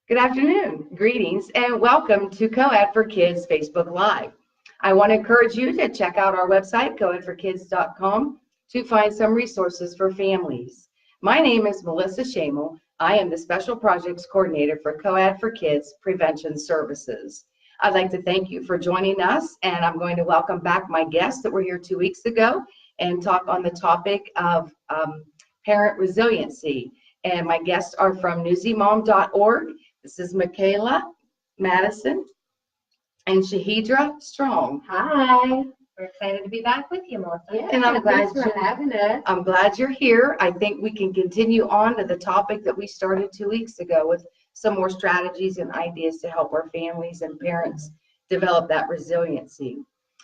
Good afternoon, greetings, and welcome to Co-Ed for Kids Facebook Live. I want to encourage you to check out our website, coedforkids.com, to find some resources for families. My name is Melissa Shamel. I am the Special Projects Coordinator for Co-Ed for Kids Prevention Services. I'd like to thank you for joining us, and I'm going to welcome back my guests that were here 2 weeks ago and talk on the topic of parent resiliency. And my guests are from newsymom.org. This is Michaela, Madison, and Shaheedrah Strong. Hi. We're excited to be back with you, Melissa. Yeah, and I'm glad for having us. I'm glad you're here. I think we can continue on to the topic that we started 2 weeks ago with some more strategies and ideas to help our families and parents develop that resiliency.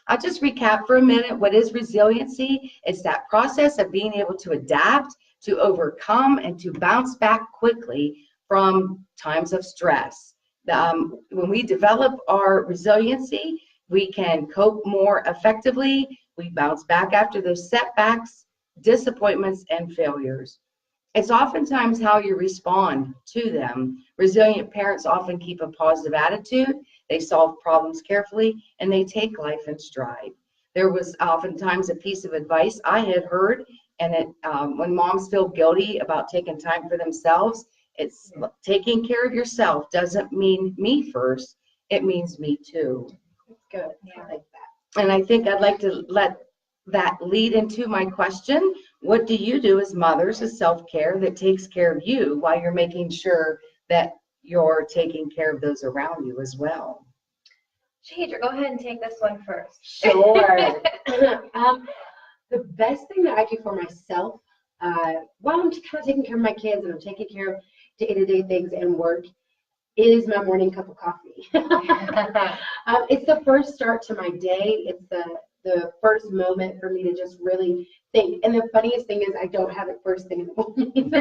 I'll just recap for a minute. What is resiliency? It's that process of being able to adapt, to overcome, and to bounce back quickly from times of stress. When we develop our resiliency, we can cope more effectively. We bounce back after those setbacks, disappointments, and failures. It's oftentimes how you respond to them. Resilient parents often keep a positive attitude. They solve problems carefully, and they take life in stride. There was oftentimes a piece of advice I had heard, and when moms feel guilty about taking time for themselves, it's taking care of yourself doesn't mean me first, it means me too. Good. Yeah. I like that. And I think I'd like to let that lead into my question. What do you do as mothers as self-care that takes care of you while you're making sure that you're taking care of those around you as well? Shaheedrah, go ahead and take this one first. Sure. The best thing that I do for myself, while I'm just kind of taking care of my kids and I'm taking care of day-to-day things and work, is my morning cup of coffee. It's the first start to my day. It's the first moment for me to just really think. And the funniest thing is I don't have it first thing in the morning.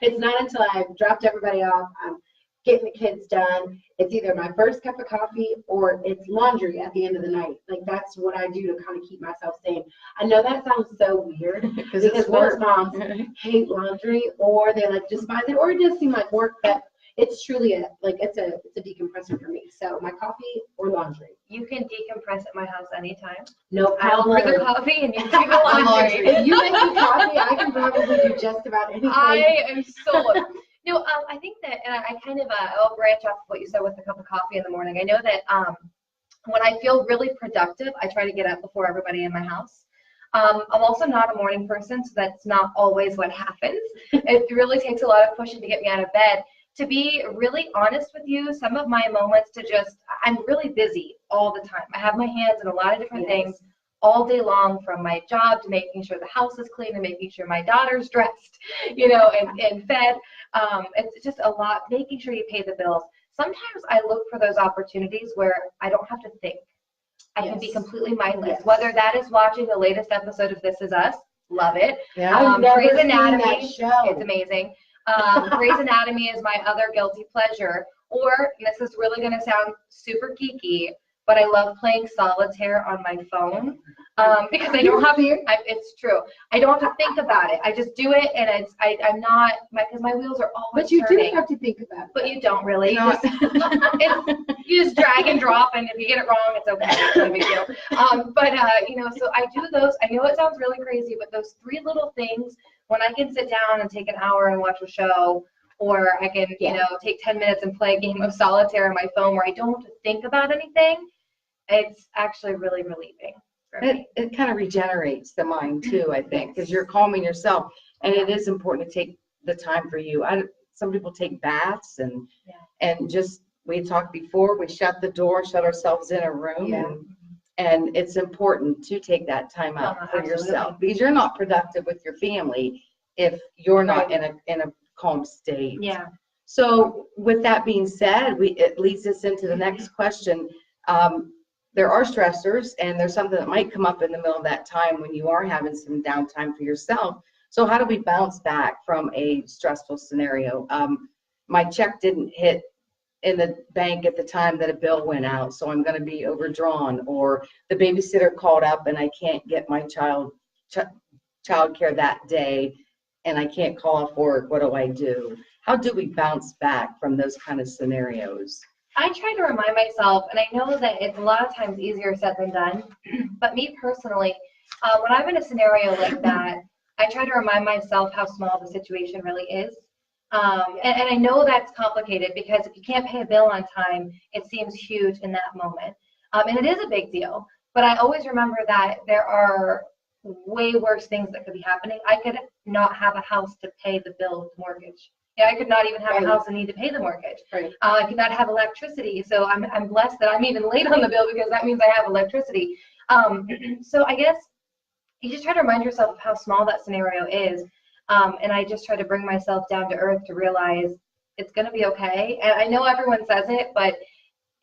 It's not until I've dropped everybody off, I'm getting the kids done. It's either my first cup of coffee or it's laundry at the end of the night. Like, that's what I do to kind of keep myself sane. I know that sounds so weird because most moms hate laundry, or they like just buy it, or it does seem like work, but it's truly it's a decompressor for me. So my coffee or laundry. You can decompress at my house anytime. No problem. I'll brew the coffee and you do the laundry. If you make me coffee, I can probably do just about anything. I am so no. I think that, and I kind of I'll branch off of what you said with the cup of coffee in the morning. I know that when I feel really productive, I try to get up before everybody in my house. I'm also not a morning person, so that's not always what happens. It really takes a lot of pushing to get me out of bed. To be really honest with you, some of my moments I'm really busy all the time. I have my hands in a lot of different things all day long, from my job to making sure the house is clean and making sure my daughter's dressed, and fed. It's just a lot, making sure you pay the bills. Sometimes I look for those opportunities where I don't have to think. I can be completely mindless, whether that is watching the latest episode of This Is Us. Love it. Yeah, Grey's Anatomy. That show. It's amazing. Grey's Anatomy is my other guilty pleasure. Or, this is really going to sound super geeky, but I love playing solitaire on my phone because I don't have it's true. I don't have to think about it. I just do it, and I'm not, because my wheels are always But you turning. do have to think about it. But you don't really. You just drag and drop, and if you get it wrong, it's okay. It's no big deal. So I do those. I know it sounds really crazy, but those three little things, when I can sit down and take an hour and watch a show, or I can, take 10 minutes and play a game of solitaire on my phone where I don't have to think about anything, it's actually really relieving for me. It kind of regenerates the mind too, I think, because you're calming yourself, and it is important to take the time for you. Some people take baths and just, we talked before, we shut the door, shut ourselves in a room, and it's important to take that time out for yourself, because you're not productive with your family if you're not in a calm state. Yeah. So with that being said, it leads us into the next question. There are stressors, and there's something that might come up in the middle of that time when you are having some downtime for yourself. So how do we bounce back from a stressful scenario? My check didn't hit in the bank at the time that a bill went out, so I'm going to be overdrawn, or the babysitter called up and I can't get my child care that day, and I can't call off work. What do I do? How do we bounce back from those kind of scenarios? I try to remind myself, and I know that it's a lot of times easier said than done, but me personally, when I'm in a scenario like that, I try to remind myself how small the situation really is. And I know that's complicated because if you can't pay a bill on time, it seems huge in that moment. And it is a big deal, but I always remember that there are way worse things that could be happening. I could not have a house to pay the bill with mortgage. Yeah, I could not even have a house and need to pay the mortgage. Right. I could not have electricity. So I'm blessed that I'm even late on the bill because that means I have electricity. So I guess you just try to remind yourself of how small that scenario is. And I just try to bring myself down to earth to realize it's going to be okay. And I know everyone says it, but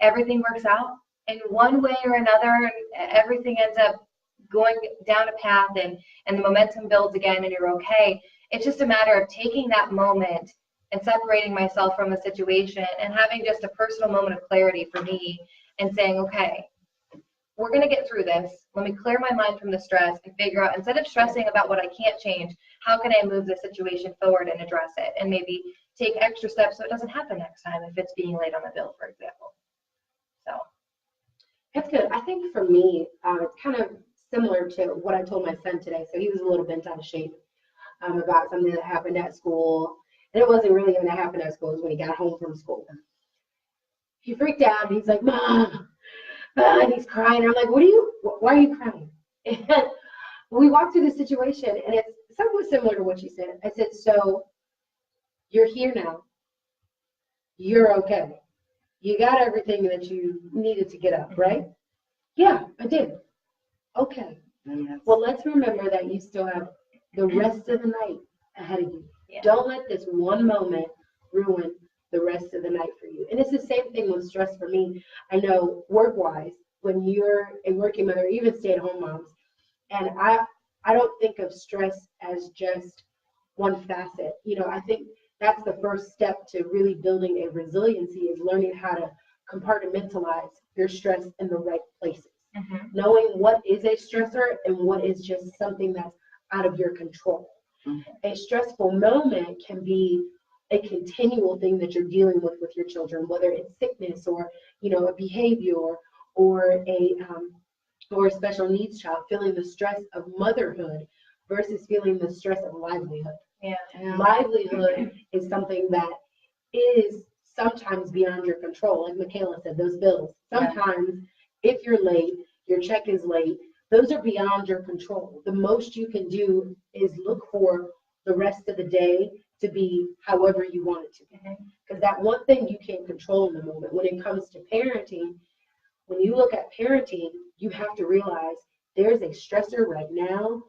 everything works out in one way or another. And everything ends up going down a path and the momentum builds again and you're okay. It's just a matter of taking that moment and separating myself from the situation and having just a personal moment of clarity for me and saying, okay, we're going to get through this. Let me clear my mind from the stress and figure out, instead of stressing about what I can't change, how can I move the situation forward and address it and maybe take extra steps so it doesn't happen next time if it's being late on the bill, for example. So That's good. I think for me, it's kind of similar to what I told my son today. So he was a little bent out of shape about something that happened at school. And it wasn't really even that happened at school. It was when he got home from school. He freaked out. And he's like, Mom. And he's crying. I'm like, why are you crying? And we walked through the situation, and it's somewhat similar to what you said. I said, so you're here now. You're okay. You got everything that you needed to get up, right? Yeah, I did. Okay. Well, let's remember that you still have the rest of the night ahead of you. Yeah. Don't let this one moment ruin the rest of the night for you. And it's the same thing with stress for me. I know work-wise, when you're a working mother, even stay-at-home moms, and I don't think of stress as just one facet. You know, I think that's the first step to really building a resiliency is learning how to compartmentalize your stress in the right places. Mm-hmm. Knowing what is a stressor and what is just something that's out of your control. Mm-hmm. A stressful moment can be a continual thing that you're dealing with your children, whether it's sickness or, you know, a behavior or a special needs child, feeling the stress of motherhood versus feeling the stress of livelihood. Yeah. Livelihood is something that is sometimes beyond your control. Like Michaela said, those bills. Sometimes if you're late, your check is late, those are beyond your control. The most you can do is look for the rest of the day to be however you want it to be. Because that one thing you can't control in the moment. When it comes to parenting, when you look at parenting, you have to realize there's a stressor right now,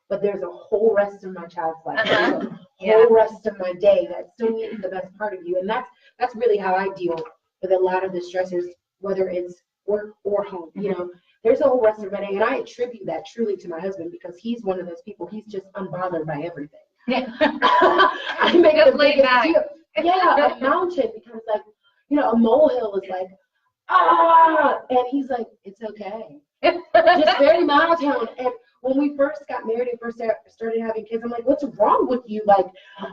but there's a whole rest of my child's life. There's a whole rest of my day that still needs the best part of you. And that's really how I deal with a lot of the stressors, whether it's work or home. You know, there's a whole rest of my day. And I attribute that truly to my husband because he's one of those people, he's just unbothered by everything. I make the biggest deal. Yeah, a mountain becomes like, you know, a molehill is like, and he's like, it's okay. Just very monotone. And when we first got married and first started having kids, I'm like, what's wrong with you? Like,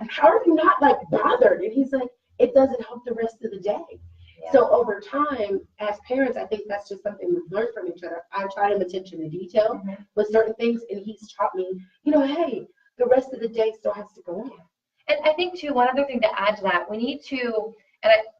how are you not like bothered? And he's like, it doesn't help the rest of the day. Yeah. So over time, as parents, I think that's just something we've learned from each other. I try to attention to detail with certain things, and he's taught me, you know, hey, the rest of the day still has to go on. And I think, too, one other thing to add to that, we need to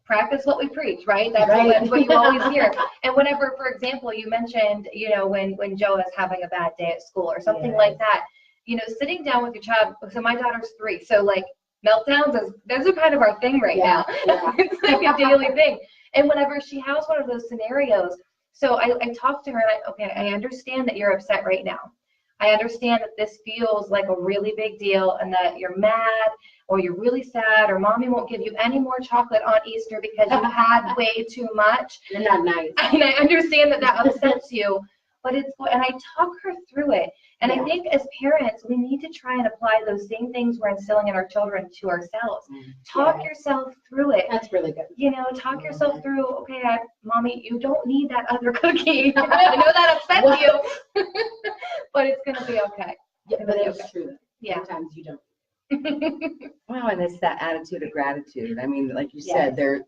practice what we preach, right? That's what you always hear. And whenever, for example, you mentioned, you know, when Joe is having a bad day at school or something like that, you know, sitting down with your child. So my daughter's 3, so like meltdowns, those are kind of our thing right now. Yeah. It's like a daily thing. And whenever she has one of those scenarios, so I talk to her and okay, I understand that you're upset right now. I understand that this feels like a really big deal and that you're mad or you're really sad or mommy won't give you any more chocolate on Easter because you had way too much. You're not nice. And I understand that upsets you, but and I talk her through it. And I think as parents, we need to try and apply those same things we're instilling in our children to ourselves. Talk yourself through it. That's really good. You know, talk yourself through, okay, mommy, you don't need that other cookie. I know that upsets you, but it's going to be okay. Yeah, but it's true. Yeah. Sometimes you don't. Well, and it's that attitude of gratitude. I mean, like you Yes. said,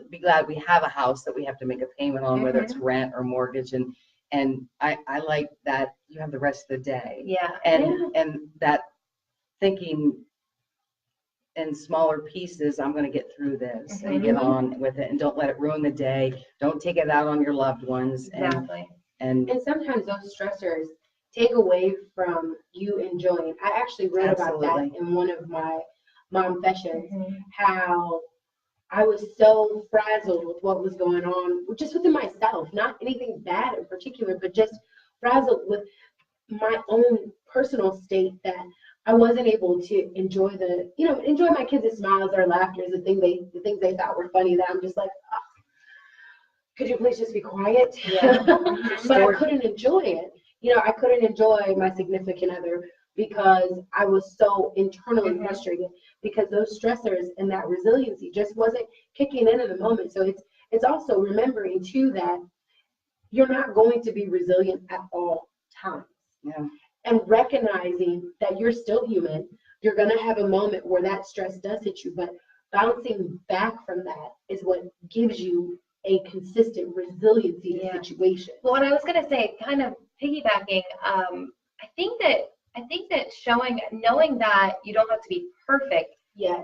be glad we have a house that we have to make a payment on, whether it's rent or mortgage. And I like that you have the rest of the day. Yeah. And that thinking in smaller pieces, I'm going to get through this and get on with it, and don't let it ruin the day. Don't take it out on your loved ones. Exactly. And sometimes those stressors take away from you enjoying. I actually read about that in one of my mom sessions, how I was so frazzled with what was going on, just within myself, not anything bad in particular, but just frazzled with my own personal state, that I wasn't able to enjoy enjoy my kids' smiles, their laughter, the things they thought were funny, that I'm just like, oh, could you please just be quiet? Yeah. But I couldn't enjoy it. I couldn't enjoy my significant other because I was so internally frustrated, because those stressors and that resiliency just wasn't kicking in the moment. So it's also remembering too that you're not going to be resilient at all times. Yeah. And recognizing that you're still human. You're going to have a moment where that stress does hit you, but bouncing back from that is what gives you a consistent resiliency to situation. Well, what I was going to say, kind of piggybacking, I think that knowing that you don't have to be perfect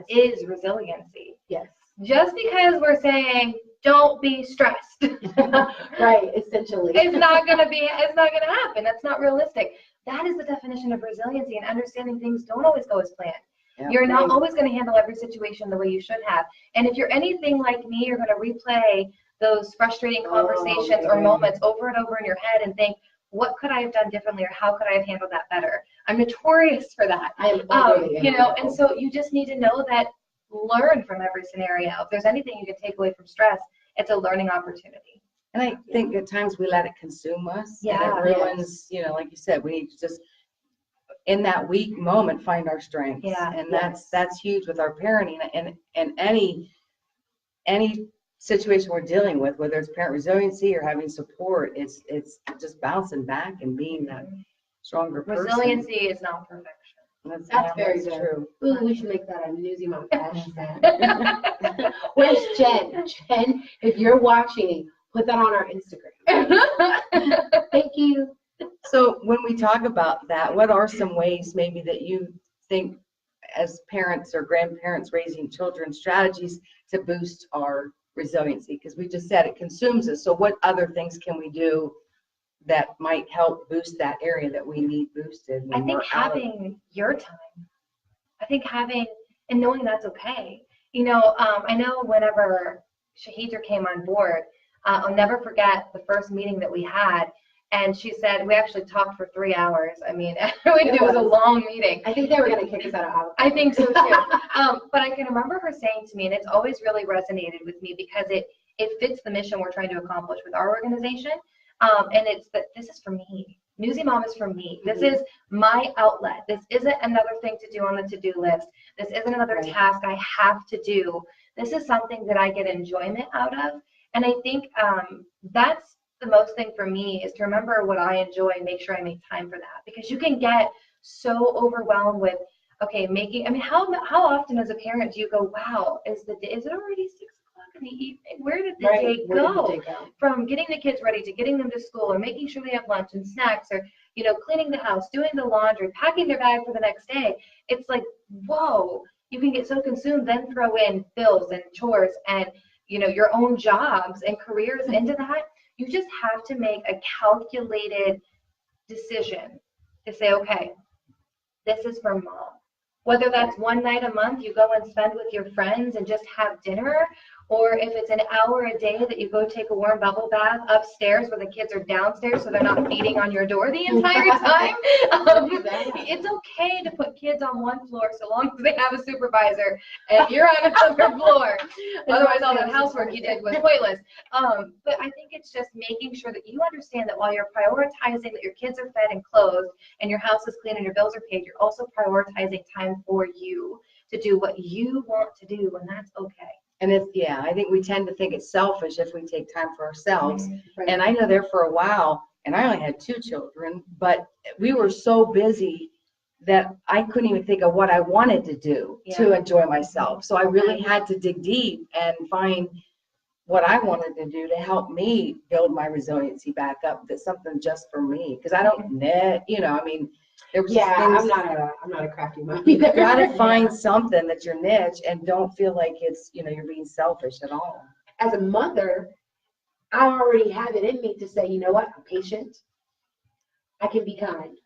is resiliency. Yes. Just because we're saying don't be stressed, right? Essentially, it's not going to happen. That's not realistic. That is the definition of resiliency, and understanding things don't always go as planned. Yep. You're not always going to handle every situation the way you should have. And if you're anything like me, you're going to replay those frustrating conversations or moments over and over in your head and think, what could I have done differently, or how could I have handled that better? I'm notorious for that. I am and so you just need to know that, learn from every scenario. If there's anything you can take away from stress, it's a learning opportunity. And I think at times we let it consume us. Yeah. And it ruins, like you said, we need to just, in that weak moment, find our strengths. Yeah. And that's huge with our parenting, and any situation we're dealing with, whether it's parent resiliency or having support, it's just bouncing back and being that stronger person. Resiliency is not perfection. That's very true. Ooh, we should make that a Newsy Mom hashtag. Where's Jen? Jen, if you're watching, put that on our Instagram. Thank you. So when we talk about that, what are some ways maybe that you think, as parents or grandparents raising children, strategies to boost our resiliency? Because we just said it consumes us. So what other things can we do that might help boost that area that we need boosted? I think having your time. I think having and knowing that's okay. I know whenever Shaheedrah came on board, I'll never forget the first meeting that we had. And she said, we actually talked for 3 hours. I mean, it was a long meeting. I think they were going to kick us out of house. I think so too. But I can remember her saying to me, and it's always really resonated with me because it fits the mission we're trying to accomplish with our organization. And it's that this is for me. Newsy Mom is for me. This is my outlet. This isn't another thing to do on the to-do list. This isn't another task I have to do. This is something that I get enjoyment out of. And I think that's the most thing for me, is to remember what I enjoy and make sure I make time for that. Because you can get so overwhelmed with, how often as a parent do you go, wow, is it already 6 o'clock in the evening? Where did the day go? From getting the kids ready to getting them to school, or making sure they have lunch and snacks, or cleaning the house, doing the laundry, packing their bag for the next day. It's like, whoa, you can get so consumed, then throw in bills and chores and your own jobs and careers into that. You just have to make a calculated decision to say, okay, this is for Mom. Whether that's one night a month you go and spend with your friends and just have dinner, or if it's an hour a day that you go take a warm bubble bath upstairs where the kids are downstairs so they're not beating on your door the entire time. It's okay to put kids on one floor so long as they have a supervisor and you're on another floor. Otherwise, all that housework you did was pointless. But I think it's just making sure that you understand that while you're prioritizing that your kids are fed and clothed and your house is clean and your bills are paid, you're also prioritizing time for you to do what you want to do, and that's okay. And I think we tend to think it's selfish if we take time for ourselves. Right. And I know there for a while, and I only had 2 children, but we were so busy that I couldn't even think of what I wanted to do to enjoy myself. So I really had to dig deep and find what I wanted to do to help me build my resiliency back up. That's something just for me, because I don't knit, I mean, there was things. I'm not a crafty mom You either. gotta find something that's your niche and don't feel like it's, you're being selfish at all. As a mother, I already have it in me to say, you know what, I'm patient. I can be kind.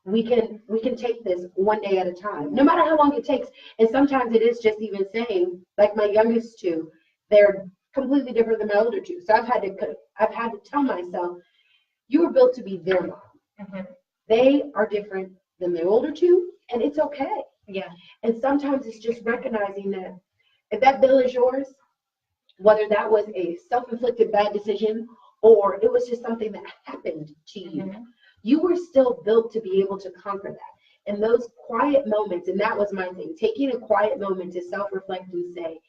We can take this one day at a time, no matter how long it takes. And sometimes it is just even saying, like my youngest two, they're completely different than my older two. So I've had to tell myself, you were built to be their mom. Mm-hmm. They are different than the older two, and it's okay. Yeah. And sometimes it's just recognizing that if that bill is yours, whether that was a self-inflicted bad decision or it was just something that happened to you, Mm-hmm. you were still built to be able to conquer that. And those quiet moments, and that was my thing, taking a quiet moment to self-reflect and say,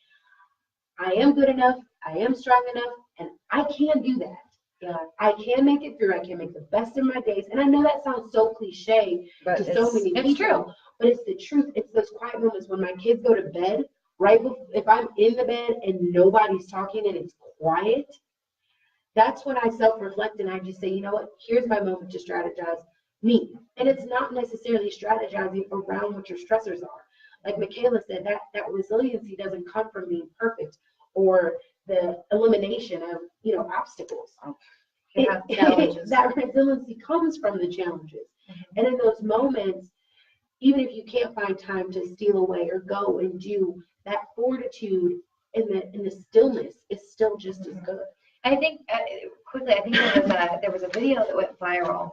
I am good enough, I am strong enough, and I can do that. Yeah. I can make it through. I can make the best of my days. And I know that sounds so cliche But to so many people. It's true. But it's the truth. It's those quiet moments when my kids go to bed, right before, if I'm in the bed and nobody's talking and it's quiet, that's when I self-reflect and I just say, you know what, here's my moment to strategize me. And it's not necessarily strategizing around what your stressors are. Like Michaela said, that resiliency doesn't come from being perfect or the elimination of, obstacles. That resiliency comes from the challenges. Mm-hmm. And in those moments, even if you can't find time to steal away or go and do, that fortitude in the stillness is still just as good. I think quickly, there was a video that went viral,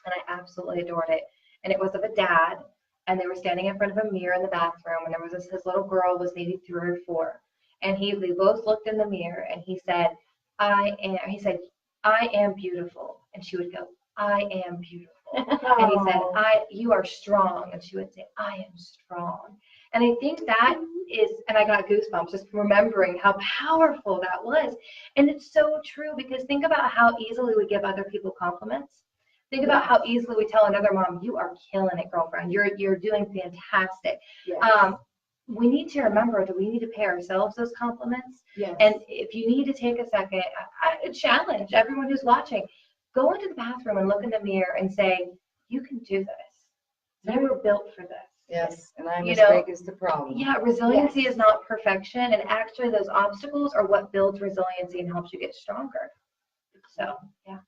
and I absolutely adored it. And it was of a dad, and they were standing in front of a mirror in the bathroom, and there was his little girl was maybe 3 or 4, and they both looked in the mirror, and he said, I am beautiful, and she would go, I am beautiful. And he said, you are strong. And she would say, I am strong. And I think that is, and I got goosebumps just remembering how powerful that was. And it's so true, because think about how easily we give other people compliments. Think about how easily we tell another mom, you are killing it, girlfriend. You're doing fantastic. Yes. We need to remember that we need to pay ourselves those compliments. Yes. And if you need to take a second, I challenge everyone who's watching, go into the bathroom and look in the mirror and say, you can do this. You were built for this. Yes, and I'm as big as the problem. Yeah, resiliency is not perfection, and actually those obstacles are what builds resiliency and helps you get stronger. So, yeah.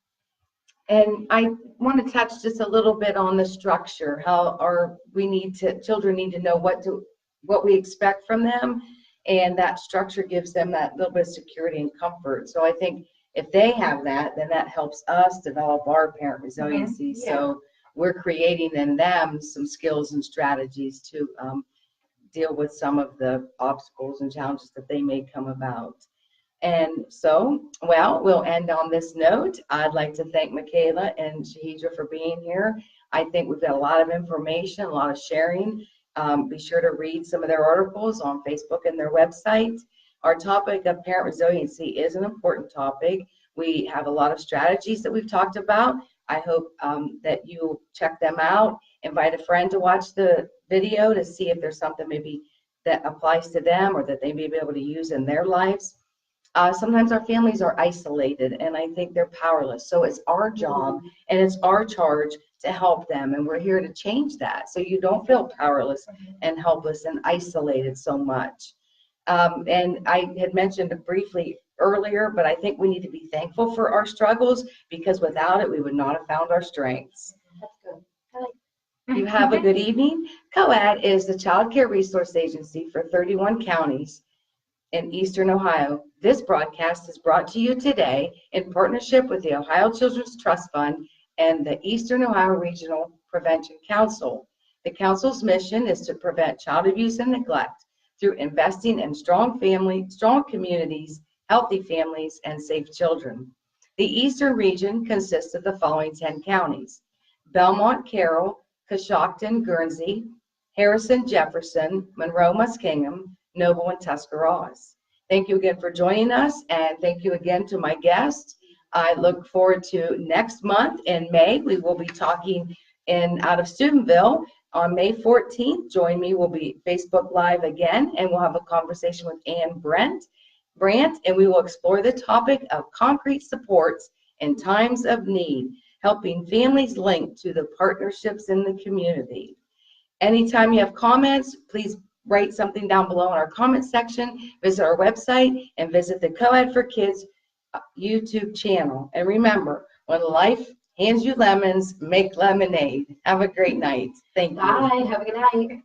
And I want to touch just a little bit on the structure, children need to know what we expect from them, and that structure gives them that little bit of security and comfort. So I think if they have that, then that helps us develop our parent resiliency. Mm-hmm. Yeah. So we're creating in them some skills and strategies to deal with some of the obstacles and challenges that they may come about. And so, we'll end on this note. I'd like to thank Michaela and Shaheedrah for being here. I think we've got a lot of information, a lot of sharing. Be sure to read some of their articles on Facebook and their website. Our topic of parent resiliency is an important topic. We have a lot of strategies that we've talked about. I hope that you check them out. Invite a friend to watch the video to see if there's something maybe that applies to them or that they may be able to use in their lives. Sometimes our families are isolated and I think they're powerless. So it's our job and it's our charge to help them. And we're here to change that so you don't feel powerless and helpless and isolated so much. And I had mentioned it briefly earlier, but I think we need to be thankful for our struggles, because without it, we would not have found our strengths. That's good. You have a good evening. COAD is the Child Care Resource Agency for 31 counties in Eastern Ohio. This broadcast is brought to you today in partnership with the Ohio Children's Trust Fund and the Eastern Ohio Regional Prevention Council. The council's mission is to prevent child abuse and neglect through investing in strong communities, healthy families, and safe children. The Eastern region consists of the following 10 counties: Belmont, Carroll, Coshocton, Guernsey, Harrison, Jefferson, Monroe, Muskingum, Noble, and Tuscarawas. Thank you again for joining us, and thank you again to my guests. I look forward to next month in May. We will be talking out of Steubenville On May 14th, join me. We'll be Facebook Live again, and we'll have a conversation with Ann Brandt, and we will explore the topic of concrete supports in times of need, helping families link to the partnerships in the community. Anytime you have comments, please write something down below in our comment section, visit our website, and visit the Co-Ed for Kids YouTube channel. And remember, when life hands you lemons, make lemonade. Have a great night. Thank you. Bye. Have a good night.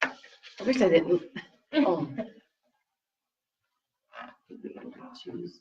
I wish I didn't. Oh. Choose.